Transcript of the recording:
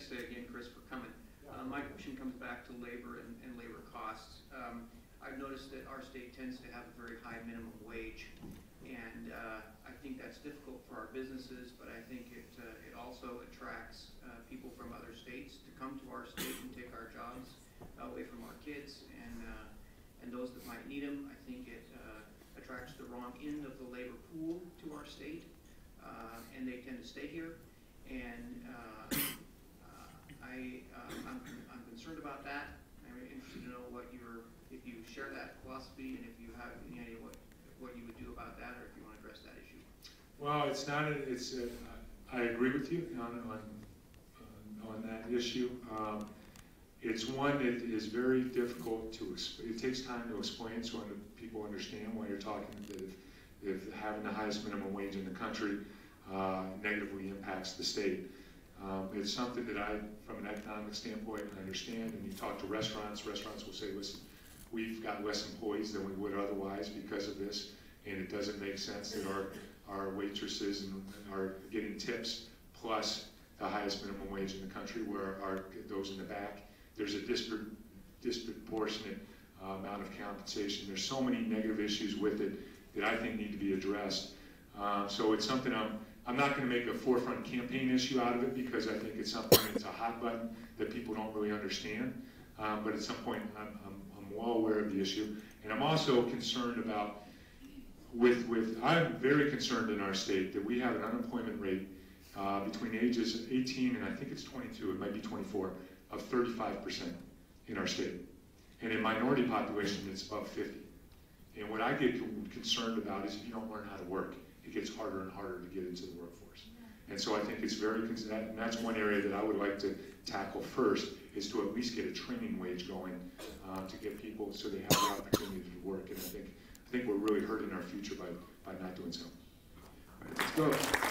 thanks again, Chris, for coming. My question comes back to labor and labor costs. I've noticed that our state tends to have a very high minimum wage, and I think that's difficult for our businesses, but I think it also attracts people from other states to come to our state and take our jobs away from our kids and those that might need them. I think it attracts the wrong end of the labor pool to our state, and they tend to stay here. And I'm concerned about that. I'm interested to know if you share that philosophy, and if you have any idea what you would do about that, or if you want to address that issue. Well, it's not. I agree with you on that issue. It's one that is very difficult to. It takes time to explain so people understand why you're talking. That if having the highest minimum wage in the country negatively impacts the state. It's something that from an economic standpoint, I understand. And you talk to restaurants will say, listen, we've got less employees than we would otherwise because of this, and it doesn't make sense that our waitresses are getting tips plus the highest minimum wage in the country, where those in the back, there's a disproportionate amount of compensation. There's so many negative issues with it that I think need to be addressed. So it's something I'm not going to make a forefront campaign issue out of it, because I think it's something that's a hot button that people don't really understand. But at some point, I'm well aware of the issue, and I'm also concerned about. I'm very concerned in our state that we have an unemployment rate between ages 18 and I think it's 22, it might be 24, of 35% in our state. And in minority population, it's above 50. And what I get concerned about is if you don't learn how to work, it gets harder and harder to get into the workforce. And so I think it's and that's one area that I would like to tackle first, is to at least get a training wage going to get people so they have the opportunity to work. And I think we're really hurting our future by not doing so. All right, let's go.